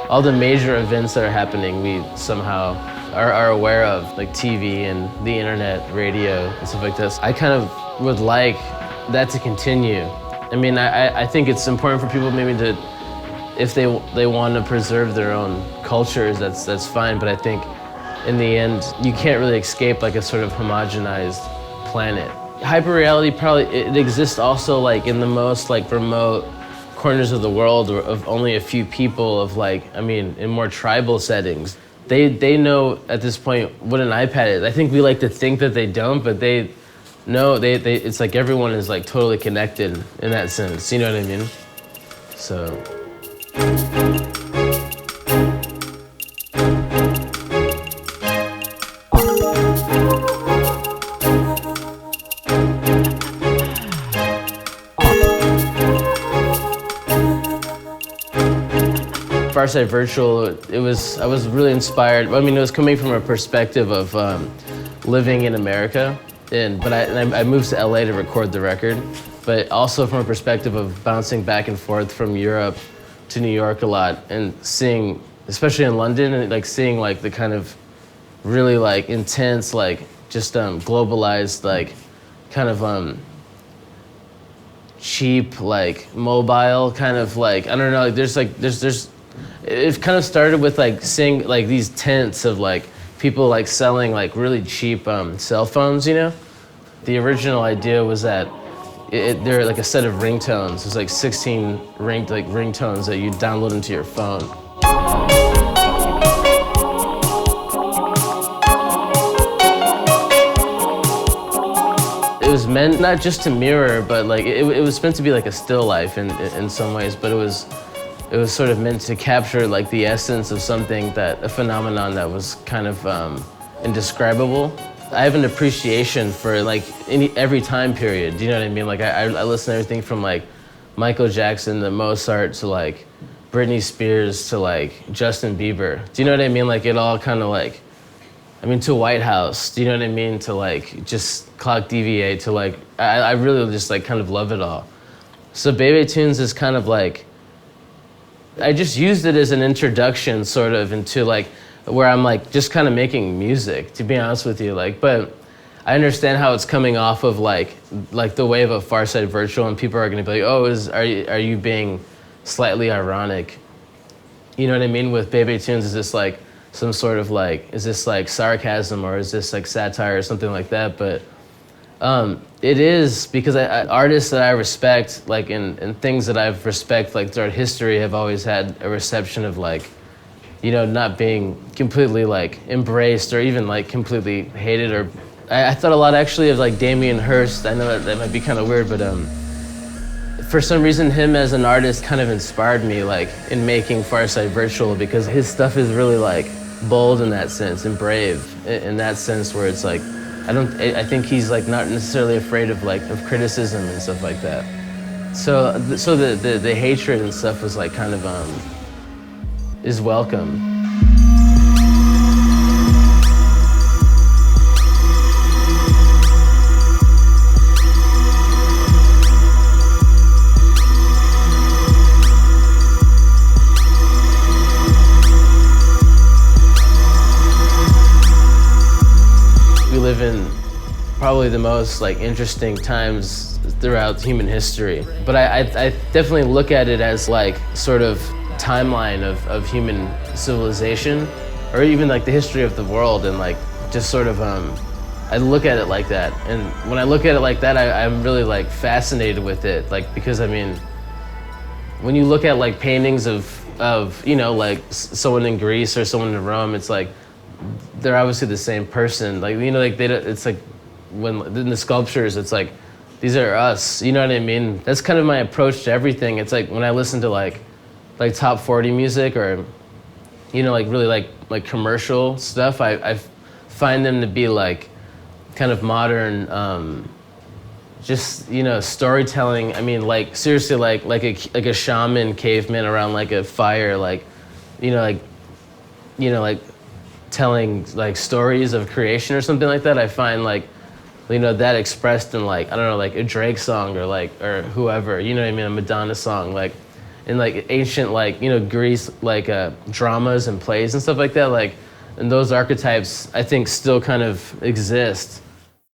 all the major events that are happening, we somehow are aware of, like TV and the internet, radio, and stuff like this. I kind of would like that to continue. I mean, I think it's important for people maybe to, if they want to preserve their own cultures, that's fine, but I think in the end, you can't really escape like a sort of homogenized planet. Hyperreality probably, it exists also like in the most like remote corners of the world, or of only a few people, of like, I mean, in more tribal settings. They know at this point what an iPad is. I think we like to think that they don't, but they know, it's like everyone is like totally connected in that sense, you know what I mean? So. Farside Virtual, I was really inspired. I mean, it was coming from a perspective of living in America, but I moved to LA to record the record, but also from a perspective of bouncing back and forth from Europe to New York a lot, and seeing, especially in London, and like seeing like the kind of really like intense, like just globalized, like kind of cheap, like mobile kind of like, I don't know, like there's it kind of started with like seeing like these tents of like people like selling like really cheap cell phones, you know? The original idea was that they're like a set of ringtones. There's like 16 ringtones that you download into your phone. It was meant not just to mirror, but like it was meant to be like a still life in some ways, but it was sort of meant to capture like the essence of something, a phenomenon that was kind of indescribable. I have an appreciation for like every time period, do you know what I mean? Like I listen to everything from like Michael Jackson to Mozart to like Britney Spears to like Justin Bieber. Do you know what I mean? Like it all kind of like, I mean, to White House, do you know what I mean? To like just Clock DVA, to like, I really just like kind of love it all. So Bebe Tunes is kind of like, I just used it as an introduction sort of into like, where I'm like just kind of making music, to be honest with you. Like, but I understand how it's coming off of like the wave of Farside Virtual, and people are gonna be like, oh, are you being slightly ironic? You know what I mean? With Bebe Tunes, is this like some sort of like, is this like sarcasm, or is this like satire or something like that? But it is, because artists that I respect, like in things that I've respect like throughout history, have always had a reception of like, you know, not being completely like embraced or even like completely hated. Or I thought a lot actually of like Damien Hirst. I know that might be kind of weird, but for some reason him as an artist kind of inspired me like in making Farside Virtual, because his stuff is really like bold in that sense, and brave in that sense, where it's like, I think he's like not necessarily afraid of like of criticism and stuff like that. So the hatred and stuff was like kind of is welcome. We live in probably the most like interesting times throughout human history, but I definitely look at it as like sort of timeline of human civilization, or even like the history of the world, and like just sort of I look at it like that. And when I look at it like that, I'm really like fascinated with it, like, because I mean, when you look at like paintings of you know, like someone in Greece or someone in Rome, it's like they're obviously the same person, like, you know, like it's like when in the sculptures, it's like these are us, you know what I mean? That's kind of my approach to everything. It's like when I listen to like top 40 music, or you know, like really like commercial stuff, I find them to be like kind of modern, just, you know, storytelling. I mean, like seriously, like a shaman caveman around like a fire, like, you know, like telling like stories of creation or something like that. I find like, you know, that expressed in like, I don't know, like a Drake song, or whoever, you know what I mean, a Madonna song, like. in like ancient, like, you know, Greece, like dramas and plays and stuff like that, like, and those archetypes I think still kind of exist.